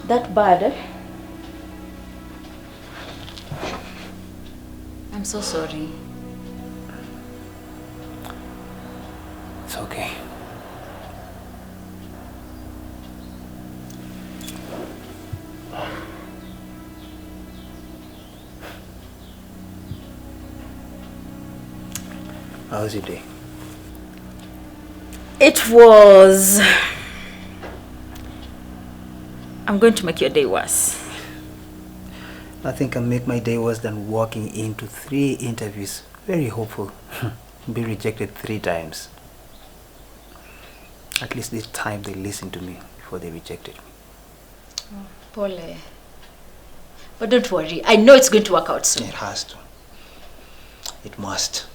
That bad? I'm so sorry. It's okay. How was your day? It was... I'm going to make your day worse. Nothing can make my day worse than walking into 3 interviews. Very hopeful. Be rejected 3 times. At least this time they listened to me before they rejected me. Oh, Pole. But don't worry. I know it's going to work out soon. It has to. It must.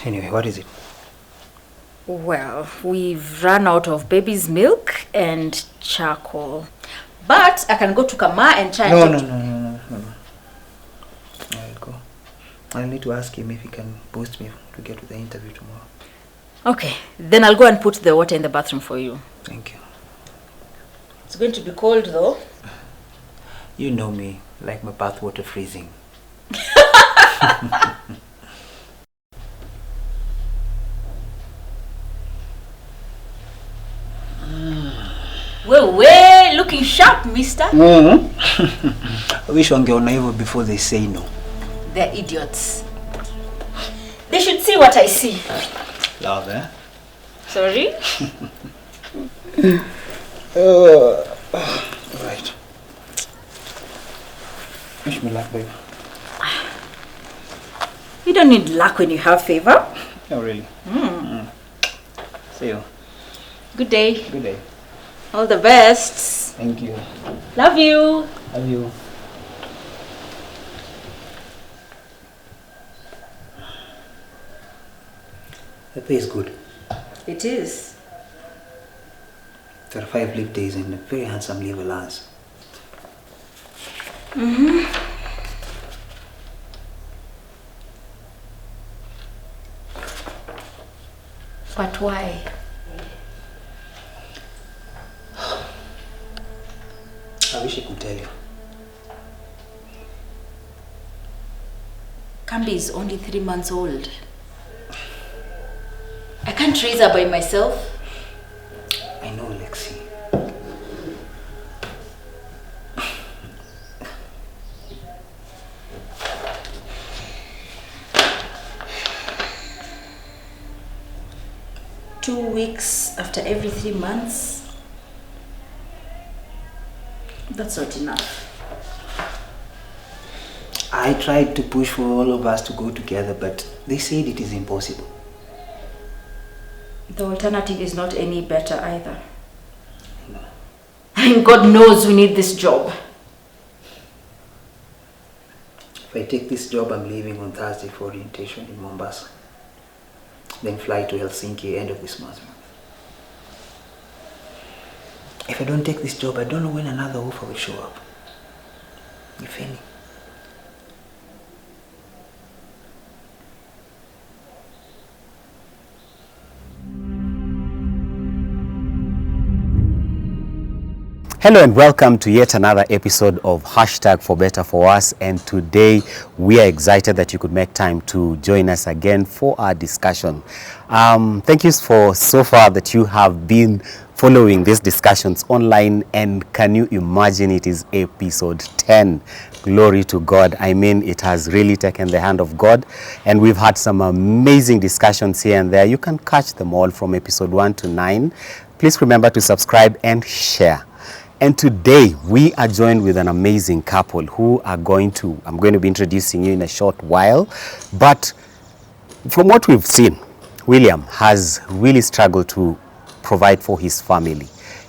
Anyway, what is it? Well, we've run out of baby's milk and charcoal. But I can go to Kama and try No. I'll go. I'll need to ask him if he can boost me to get to the interview tomorrow. Okay, then I'll go and put the water in the bathroom for you. Thank you. It's going to be cold though. You know me, like my bath water freezing. Well, looking sharp, mister. I wish wangeona hivyo before they say no. They're idiots. They should see what I see. Love, eh? Sorry? Right. Wish me luck, babe. You don't need luck when you have favor. Oh, really? See you. Good day. Good day. All the best. Thank you. Love you. Love you. The pay is good. It is. There are 5 leave days and a very handsome leave allowance. But why? I wish I could tell you. Kambi is only 3 months old. I can't raise her by myself. I know, Lexi. Two weeks after every 3 months. That's not enough. I tried to push for all of us to go together, but they said it is impossible. The alternative is not any better either. No. I mean, God knows we need this job. If I take this job, I'm leaving on Thursday for orientation in Mombasa. Then fly to Helsinki end of this month. If I don't take this job, I don't know when another offer will show up. If any. Hello and welcome to yet another episode of Hashtag for Better for Us, and today we are excited that you could make time to join us again for our discussion. Thank you for so far that you have been following these discussions online, and can you imagine it is episode 10. Glory to God. I mean, it has really taken the hand of God, and we've had some amazing discussions here and there. You can catch them all from episode 1 to 9. Please remember to subscribe and share. And today we are joined with an amazing couple who I'm going to be introducing you in a short while. But from what we've seen, William has really struggled to provide for his family.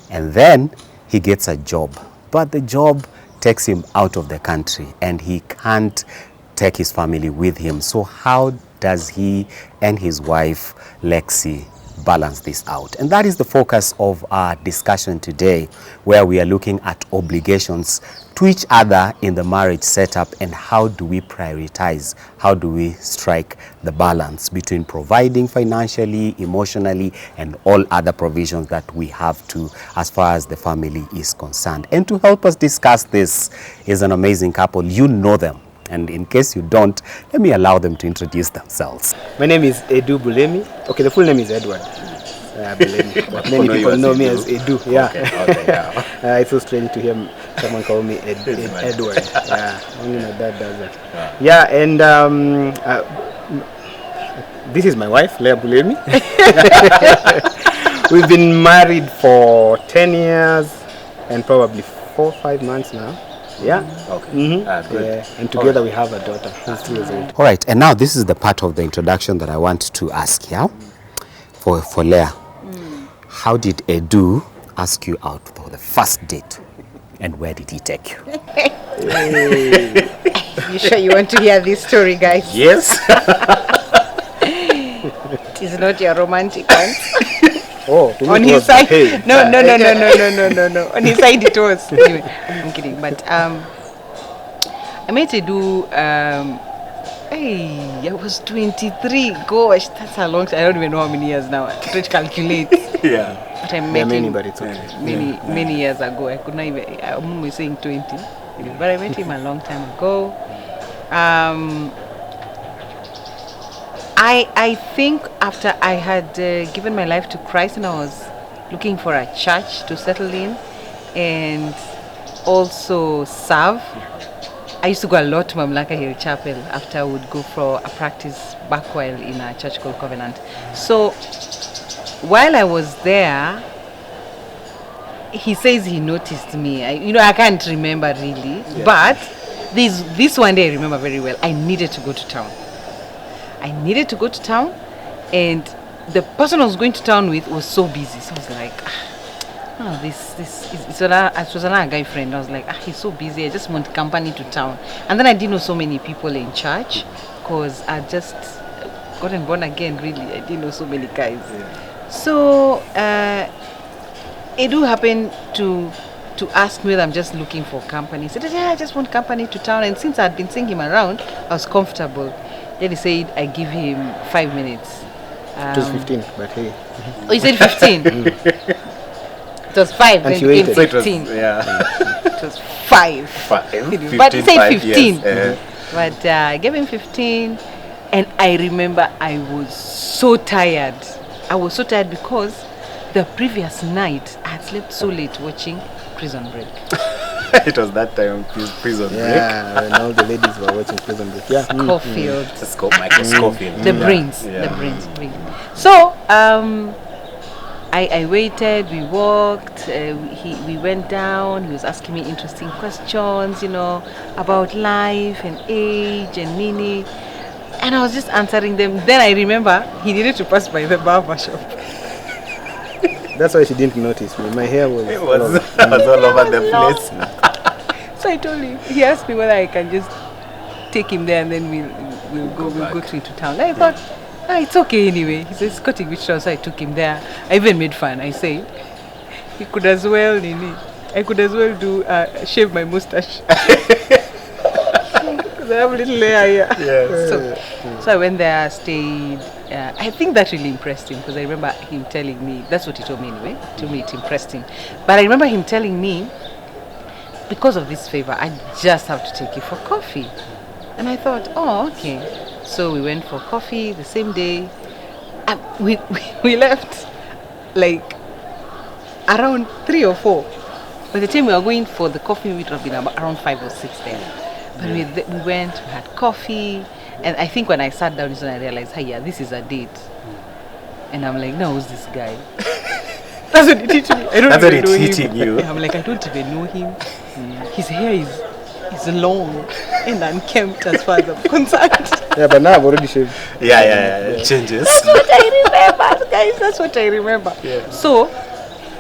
And then he gets a job. But the job takes him out of the country and he can't take his family with him. So how does he and his wife, Lexi, balance this out. And that is the focus of our discussion today, where we are looking at obligations to each other in the marriage setup, and how do we prioritize, how do we strike the balance between providing financially, emotionally, and all other provisions that we have to as far as the family is concerned. And to help us discuss this is an amazing couple. You know them, and in case you don't, let me allow them to introduce themselves. My name is Edward Bulemi. Okay, the full name is Edward Bulemi, but many people know me as Edu. Yeah. Okay, yeah. It's so strange to hear someone call me Edward. Yeah, only my dad does that. Yeah, and this is my wife, Leah Bulemi. We've been married for 10 years and probably 4 or 5 months now. Yeah. Okay. Mm-hmm. Good. Yeah. And together we have a daughter who's 2 years old. All right, and now this is the part of the introduction that I want to ask you for Leah. How did Edu ask you out for the first date, and where did he take you? You sure you want to hear this story, guys? Yes. It is not your romantic one. Oh, On his side, no. On his side it was. Anyway, I'm kidding. But I met Edu. I was 23. Gosh, that's a long time. I don't even know how many years now. I try to calculate. Yeah. But I met There are many, him but it's okay. many years ago. I could not even. I'm only saying 20, but I met him a long time ago. I think after I had given my life to Christ and I was looking for a church to settle in and also serve, I used to go a lot to Mamlaka Hill Chapel after I would go for a practice back while in a church called Covenant. So while I was there, he says he noticed me. I can't remember really, but this one day I remember very well. I needed to go to town. And the person I was going to town with was so busy. So I was like, it was another guy friend. I was like, he's so busy. I just want company to town. And then I didn't know so many people in church because I just gotten born again. Really, I didn't know so many guys. Yeah. So Edu happened to ask me whether I'm just looking for company. He said, I just want company to town. And since I'd been seeing him around, I was comfortable. Then he said, I give him 5 minutes. It was 15, but hey. Oh, he said 15? It was 5, and then she it became waited. 15. It was 5. But he 15, said 5 15. years. But I gave him 15. And I remember I was so tired. Because the previous night I had slept so late watching Prison Break. It was that time Prison Break. Yeah, when all the ladies were watching Prison Break. Yeah. Scofield. Michael Scofield. The brains. So I waited, we walked, we went down, he was asking me interesting questions, about life and age and meaning. And I was just answering them. Then I remember he needed to pass by the barber shop. That's why she didn't notice me. My hair was all over the place. So I told him, he asked me whether I can just take him there and then we'll go to town. I thought, it's okay anyway. He says, cutting which house. So I took him there. I even made fun. I said, I could as well do shave my mustache. I have a little hair here. Yes. So I went there, stayed. I think that really impressed him because I remember him telling me, that's what he told me anyway. He told me it impressed him. But I remember him telling me, because of this favor, I just have to take you for coffee. And I thought, okay. So we went for coffee the same day. We left like around 3 or 4. By the time we were going for the coffee, we would have been around 5 or 6 there. But we went, we had coffee, and I think when I sat down, is when I realized, this is a date. And I'm like, no, who's this guy? That's what it hit me. I don't even know him. You. I'm like, I don't even know him. His hair is long and unkempt as far as I'm concerned. Yeah, but now I've already shaved. Yeah. It changes. That's what I remember, guys. That's what I remember. Yeah. So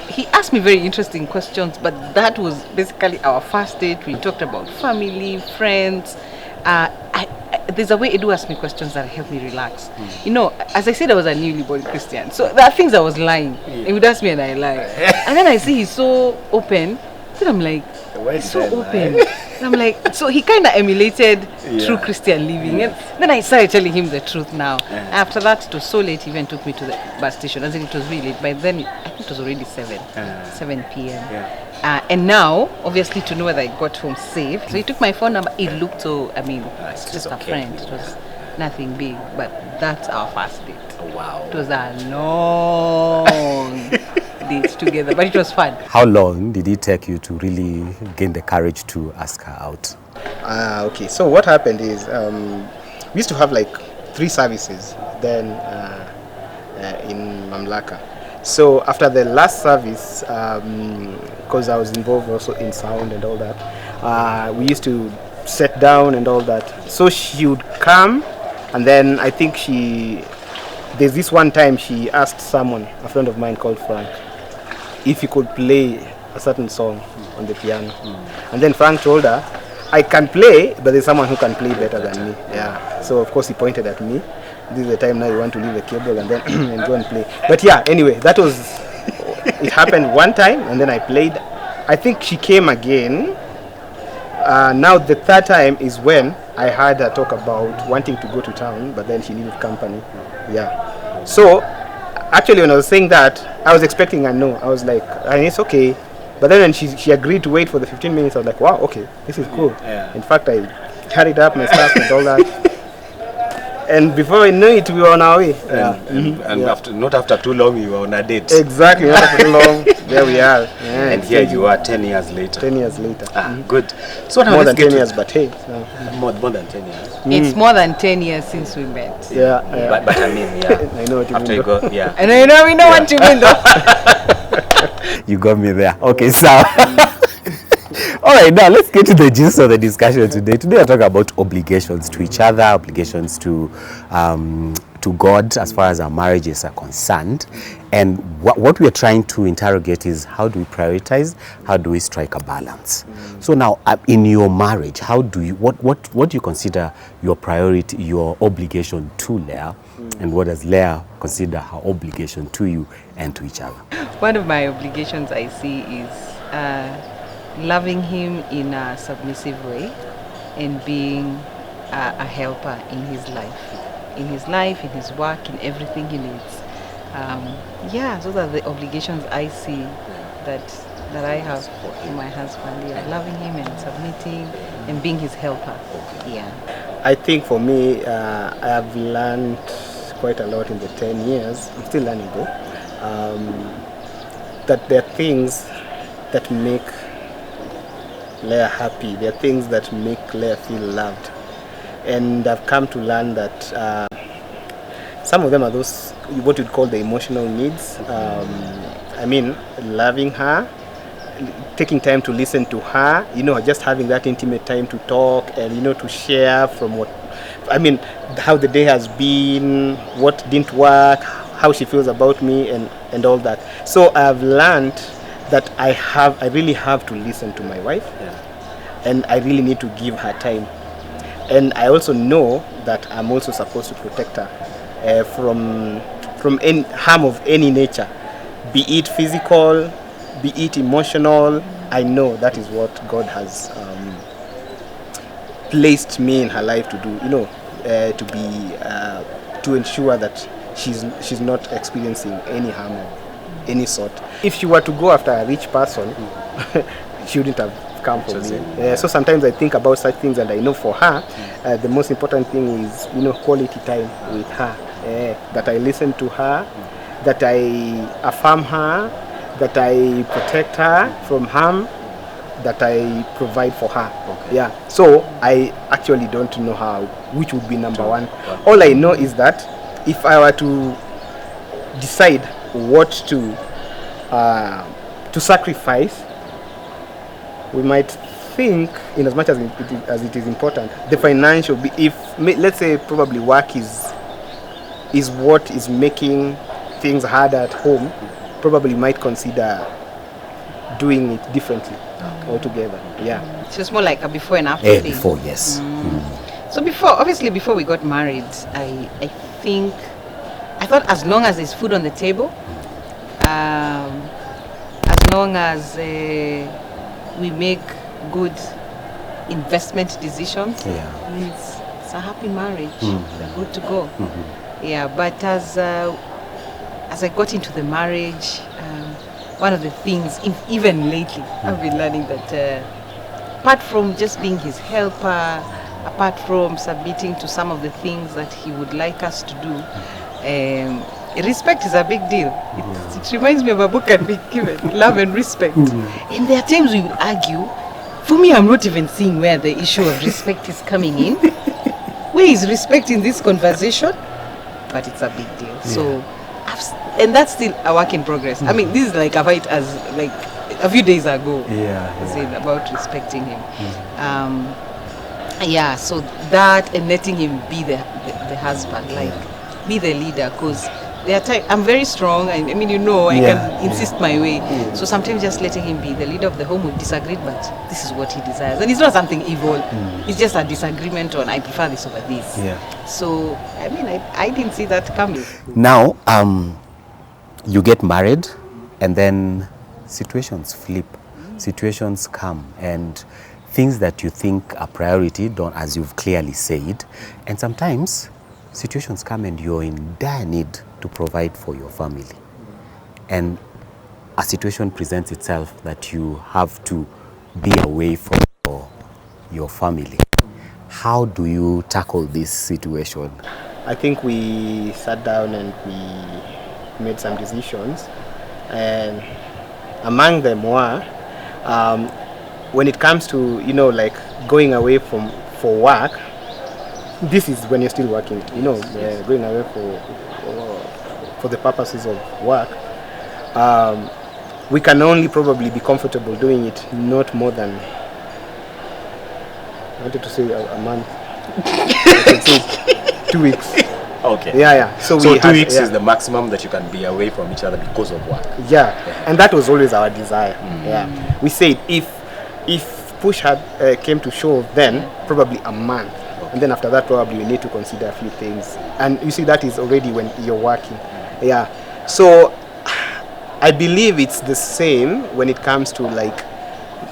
he asked me very interesting questions, but that was basically our first date. We talked about family, friends. there's a way Edu asked me questions that help me relax. You know, as I said, I was a newly born Christian, so there are things I was lying. He would ask me and I lie, and then I see he's so open. Then I'm like, he's so open. And I'm like, so he kind of emulated true Christian living. And then I started telling him the truth now. After that, it was so late, he even took me to the bus station. As in, it was really late. By then, I think it was already 7 p.m. And now, obviously, to know whether I got home safe. So he took my phone number. It looked so, I mean, it's just a friend. It was nothing big. But that's our first date. Oh, wow. It was a long date together, but it was fun. How long did it take you to really gain the courage to ask her out? Okay, so what happened is we used to have like 3 services then in Mamlaka. So after the last service, because I was involved also in sound and all that, we used to sit down and all that. So she would come, and then I think there's this one time she asked someone, a friend of mine called Frank, if he could play a certain song on the piano. And then Frank told her, I can play, but there's someone who can play better than me. Yeah. So of course he pointed at me. This is the time now you want to leave the cable and then and go and play. But yeah, anyway, that was, it happened one time and then I played. I think she came again. Now the third time is when I heard her talk about wanting to go to town, but then she needed company. Yeah. So actually when I was saying that, I was expecting a no. I was like, and it's okay. But then when she agreed to wait for the 15 minutes, I was like, wow, okay, this is cool. Yeah. In fact, I carried up my stuff and all that. And before I knew it, we were on our way. And after, not after too long, you were on a date. Exactly, not after too long. There we are. Yeah, and here you are 10 years later. 10 years later. Good. So more than 10 years, but hey. More than 10 years. It's more than 10 years since we met. Yeah. But I mean, yeah. I know what you after mean. You go, yeah. And I know we know what you mean though. You got me there. Okay, so. All right, now let's get to the gist of the discussion today. Today, I talk about obligations to each other, obligations to God as far as our marriages are concerned. And what we are trying to interrogate is how do we prioritize? How do we strike a balance? So now, in your marriage, how do you what do you consider your priority, your obligation to Leah, and what does Leah consider her obligation to you and to each other? One of my obligations I see is loving him in a submissive way and being a helper in his life, in his work, in everything he needs. Those are the obligations I see that I have for my husband. Yeah, loving him and submitting and being his helper. Yeah. I think for me, I have learned quite a lot in the 10 years. I'm still learning though. That there are things that make Leah happy. There are things that make Leah feel loved. And I've come to learn that some of them are those, what you'd call the emotional needs. I mean, loving her, taking time to listen to her, just having that intimate time to talk and, to share from how the day has been, what didn't work, how she feels about me and all that. So I've learned that I really have to listen to my wife, and I really need to give her time. And I also know that I'm also supposed to protect her from any harm of any nature, be it physical, be it emotional. I know that is what God has placed me in her life to do, to ensure that she's not experiencing any harm of any sort. If she were to go after a rich person, she wouldn't have come for me. So sometimes I think about such things, and I know for her, the most important thing is, quality time with her. That I listen to her, that I affirm her, that I protect her from harm, that I provide for her. Okay. So I actually don't know which would be number one. All I know is that if I were to decide what to sacrifice, we might think, in as much as it is important, the financial, let's say probably work is what is making things harder at home, probably might consider doing it differently altogether. Yeah. So it's more like a before and after thing. Before, yes. So before we got married, I thought as long as there's food on the table, as long as we make good investment decisions, it's a happy marriage. We're good to go. Yeah, but as I got into the marriage, one of the things, even lately, I've been learning that apart from just being his helper, apart from submitting to some of the things that he would like us to do, respect is a big deal. It reminds me of a book I've been given, Love and Respect. And there are times we will argue. For me, I'm not even seeing where the issue of respect is coming in. Where is respect in this conversation? But it's a big deal. So, and that's still a work in progress. I mean, this is like a fight as like a few days ago. Said about respecting him. So that and letting him be the husband, like be the leader, because there are times I'm very strong. I mean, I can insist my way. So sometimes just letting him be the leader of the home, we disagreed, but this is what he desires, and it's not something evil. It's just a disagreement on I prefer this over this. So I mean, I didn't see that coming. Now, you get married, and then situations flip, situations come, and things that you think are priority don't, as you've clearly said, and sometimes situations come and you're in dire need to provide for your family, and a situation presents itself that you have to be away from your family. How do you tackle this situation? I think we sat down and we made some decisions, and among them were when it comes to like going away for work. This is when you're still working, going away for the purposes of work. We can only probably be comfortable doing it not more than, I wanted to say a month. I say 2 weeks. Okay. Yeah. So 2 weeks is the maximum that you can be away from each other because of work. Yeah. And that was always our desire. Yeah. We said if push came to shove, then probably a month. And then after that, probably we need to consider a few things. And you see, that is already when you're working. Yeah. So I believe it's the same when it comes to like,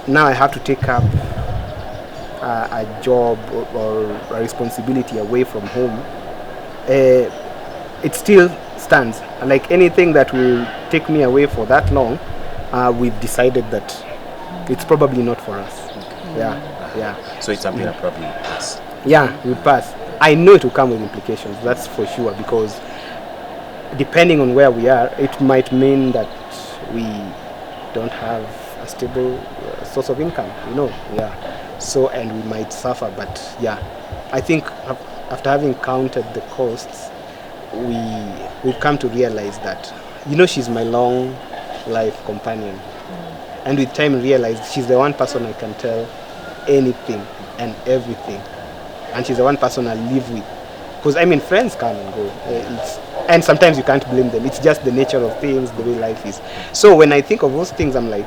now I have to take up a job or a responsibility away from home. It still stands. Like anything that will take me away for that long, we've decided that it's probably not for us. Yeah. So it's something that probably pass. Yeah, we pass. I know it will come with implications, that's for sure, because depending on where we are, it might mean that we don't have a stable source of income, So, and we might suffer, but I think after having counted the costs, we've come to realize that, she's my long life companion. And with time realized she's the one person I can tell anything and everything. And she's the one person I live with. Because friends come and go. And sometimes you can't blame them. It's just the nature of things, the way life is. So when I think of those things, I'm like,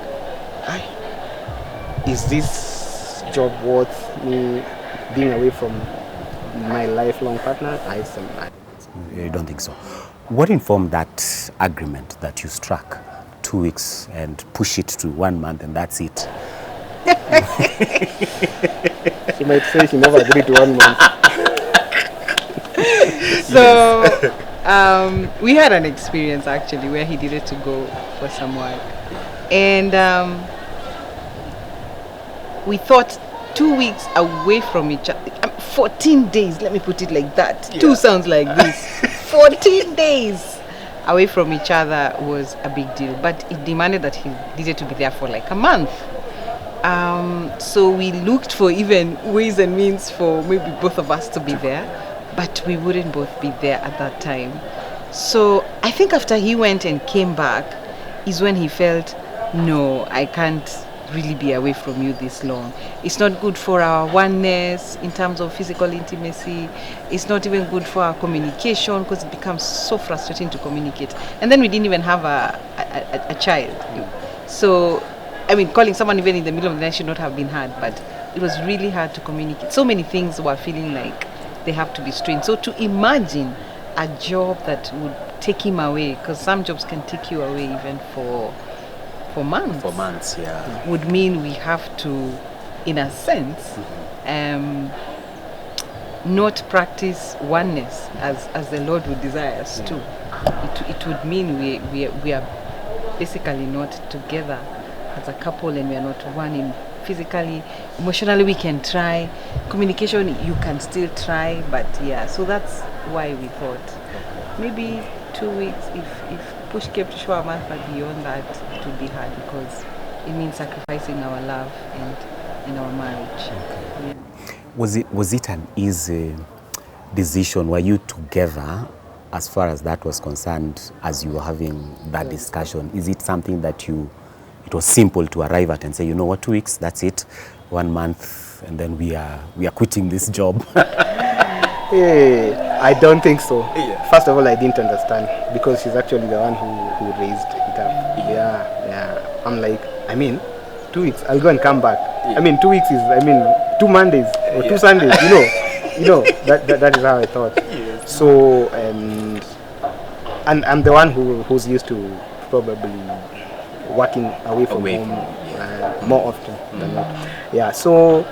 is this job worth me being away from my lifelong partner? You don't think so? What informed that agreement that you struck? 2 weeks and push it to 1 month and that's it. She might say she never agreed to 1 month. So we had an experience actually where he needed to go for some work, and we thought 2 weeks away from each other, 14 days, let me put it like that. 2 sounds like this. 14 days away from each other was a big deal, but it demanded that he needed to be there for like a month. So we looked for even ways and means for maybe both of us to be there, but we wouldn't both be there at that time. So I think after he went and came back is when he felt, no, I can't really be away from you this long. It's not good for our oneness in terms of physical intimacy. It's not even good for our communication because it becomes so frustrating to communicate. And then we didn't even have a child. So, calling someone even in the middle of the night should not have been hard, but it was really hard to communicate. So many things were feeling like they have to be strained. So to imagine a job that would take him away, because some jobs can take you away even for months. For months, yeah. Would mean we have to, in a sense, not practice oneness as the Lord would desire us to. It would mean we are basically not together as a couple, and we are not one in physically. Emotionally we can try, communication you can still try, but yeah, so that's why we thought maybe 2 weeks, if push came to shove a month, but beyond that it would be hard, because it means sacrificing our love and our marriage. Yeah. Was it an easy decision? Were you together as far as that was concerned as you were having that discussion? Is it something that it was simple to arrive at and say, you know what, 2 weeks, that's it, 1 month, and then we are quitting this job? I don't think so. First of all, I didn't understand, because she's actually the one who raised it up. Yeah. I'm like, 2 weeks, I'll go and come back. 2 weeks is, 2 Mondays or 2 Sundays, that is how I thought. Yes. So, and I'm the one who's used to probably working away from home more often than not. Yeah, so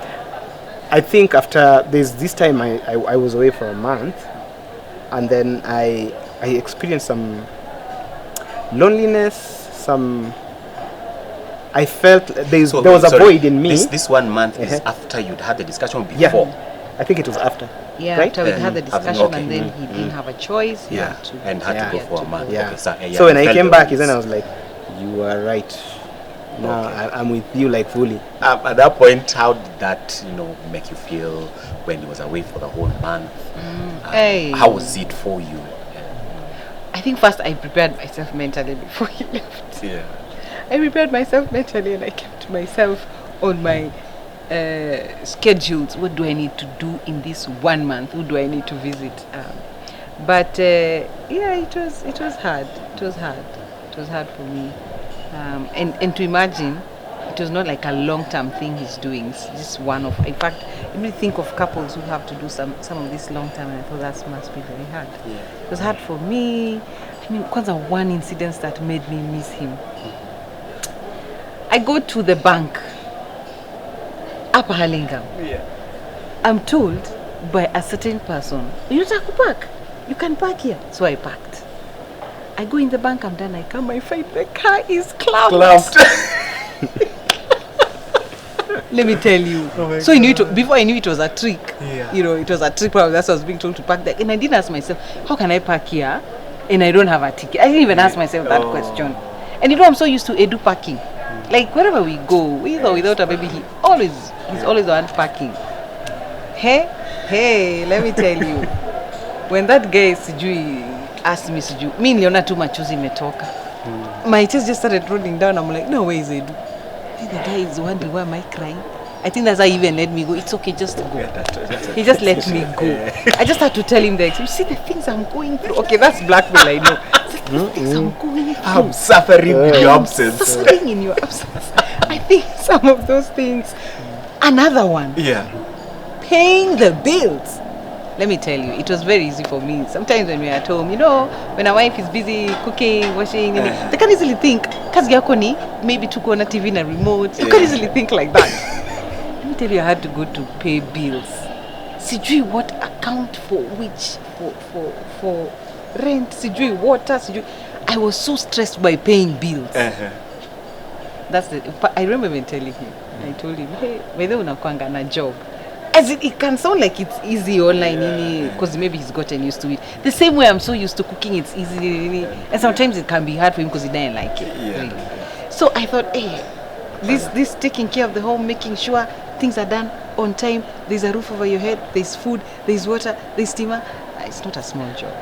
I think after this time I was away for a month, and then I experienced some loneliness, I felt there was a void in me. This 1 month is after you'd had the discussion before? Yeah, I think it was after. Yeah, right? after we had the discussion, and then he didn't have a choice. Had to go for a month. Yeah. Okay, so when I came back, then I was like, you are right. Now I'm with you like fully. At that point, how did that make you feel when he was away for the whole month? How was it for you? I think first I prepared myself mentally before he left. Yeah. I prepared myself mentally, and I kept myself on my schedules. What do I need to do in this 1 month? Who do I need to visit? But it was hard. It was hard for me. And to imagine, it was not like a long-term thing he's doing. It's just one of. In fact, I really think of couples who have to do some of this long-term, and I thought that must be very hard. Yeah. It was hard for me. Kwanza, one incident that made me miss him. I go to the bank, Upper Hurlingham. Yeah. I'm told by a certain person, you have to park. You can park here. So I parked. I go in the bank, I'm done, I come, I find the car is clamped. Let me tell you. So I knew before I knew it was a trick. Yeah. It was a trick. Probably that's what I was being told to park there. And I didn't ask myself, how can I park here and I don't have a ticket? I didn't even ask myself that question. And I'm so used to Edu parking. Like wherever we go, with or without a baby, he's always the one parking. Hey, let me tell you. When that guy asked me, mi niliona tu machozi imetoka. My chest just started rolling down. I'm like, no way is Edu. The guy is wondering why am I crying. I think that's how he even let me go. It's okay, just go. He just let me go. I just had to tell him that. You see the things I'm going through. Okay, that's blackmail, I know. The things I'm going through. I'm suffering in your absence. Suffering in your absence. I think some of those things. Another one. Yeah. Paying the bills. Let me tell you, it was very easy for me. Sometimes when we're at home, when a wife is busy cooking, washing, they can easily think, kazi yako ni maybe to go on a TV and a remote. You can easily think like that. Let me tell you, I had to go to pay bills. Sijui what account for which, for rent, sijui water, sijui. I was so stressed by paying bills. I remember even telling him, I told him, hey, whether unakwanga na job. As it can sound like it's easy online, because maybe he's gotten used to it. The same way I'm so used to cooking, it's easy, and sometimes it can be hard for him because he doesn't like it. Yeah. Really. So I thought, hey, this taking care of the home, making sure things are done on time. There's a roof over your head. There's food. There's water. There's steamer. It's not a small job.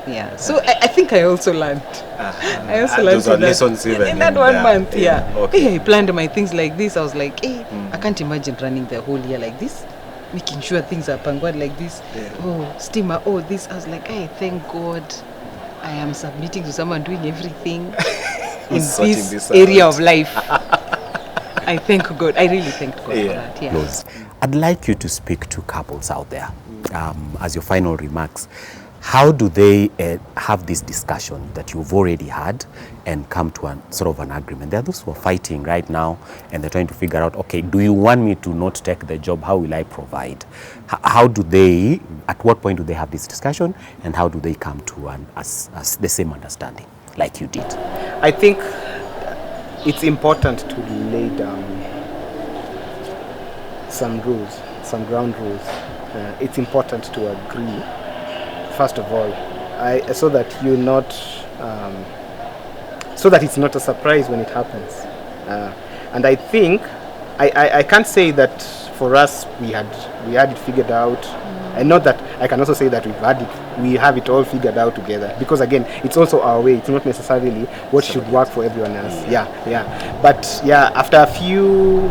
Yeah. So I think I also learned. I also learned lessons in that 1 month. Yeah. Okay. Hey, I planned my things like this. I was like, hey, I can't imagine running the whole year like this. Making sure things are pangwad like this. Oh, steamer, this. I was like, hey, thank God I am submitting to someone doing everything in this area of life. I thank God. I really thank God for that. Yeah. Close. I'd like you to speak to couples out there as your final remarks. How do they have this discussion that you've already had and come to a sort of an agreement? There are those who are fighting right now and they're trying to figure out, okay, do you want me to not take the job? How will I provide? How do they, at what point do they have this discussion, and how do they come to the same understanding like you did? I think it's important to lay down some rules, some ground rules. It's important to agree, first of all, so that you're not, so that it's not a surprise when it happens. And I think I can't say that for us we had it figured out. And not that I can also say that we have it all figured out together, because again, it's also our way. It's not necessarily what should work for everyone else. But after a few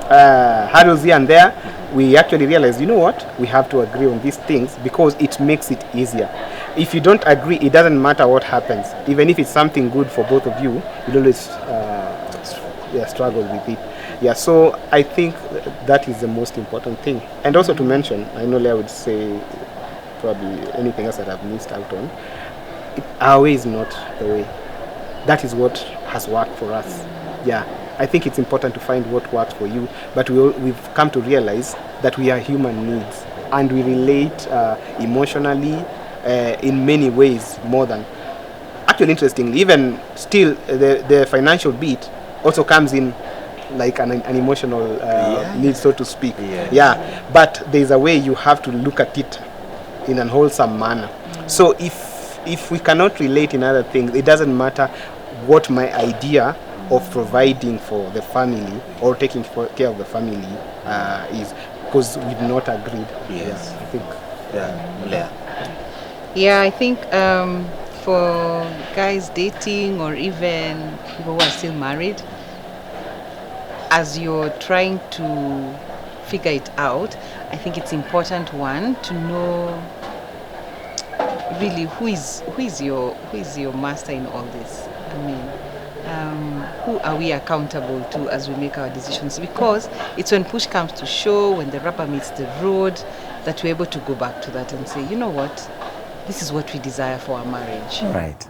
hurdles here and there, we actually realized, you know what, we have to agree on these things because it makes it easier. If you don't agree, it doesn't matter what happens. Even if it's something good for both of you, you'll always struggle with it. So I think that is the most important thing. And also to mention, I know Leah would say probably anything else that I've missed out on, our way is not the way. That is what has worked for us. I think it's important to find what works for you, but we've come to realize that we are human needs and we relate emotionally in many ways more than... Actually, interestingly, even still, the financial bit also comes in like an emotional need, so to speak. But there's a way you have to look at it in an wholesome manner. So if we cannot relate in other things, it doesn't matter what my idea of providing for the family or taking care of the family is, because we've not agreed. I think. I think for guys dating or even people who are still married, as you're trying to figure it out, I think it's important, one, to know really who is your master in all this. I mean, who are we accountable to as we make our decisions? Because it's when push comes to shove, when the rubber meets the road, that we're able to go back to that and say, you know what, this is what we desire for our marriage. Right.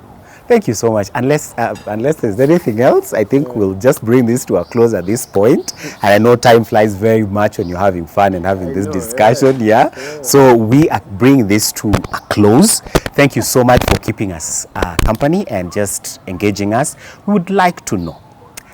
Thank you so much. Unless there's anything else, I think we'll just bring this to a close at this point. And I know time flies very much when you're having fun and having this discussion. So we are bringing this to a close. Thank you so much for keeping us company and just engaging us. We would like to know,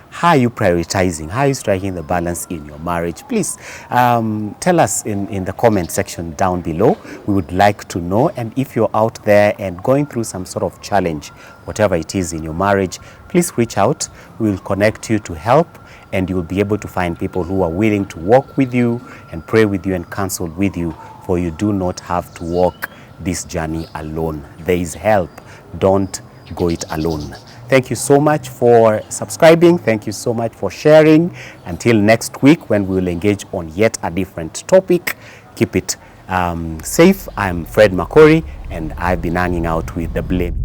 how are you prioritizing? How are you striking the balance in your marriage? Please tell us in the comment section down below. We would like to know. And if you're out there and going through some sort of challenge, whatever it is in your marriage, please reach out. We will connect you to help, and you will be able to find people who are willing to walk with you and pray with you and counsel with you, for you do not have to walk this journey alone. There is help. Don't go it alone. Thank you so much for subscribing. Thank you so much for sharing. Until next week, when we will engage on yet a different topic, keep it safe. I'm Fred Makori, and I've been hanging out with the Bulemi.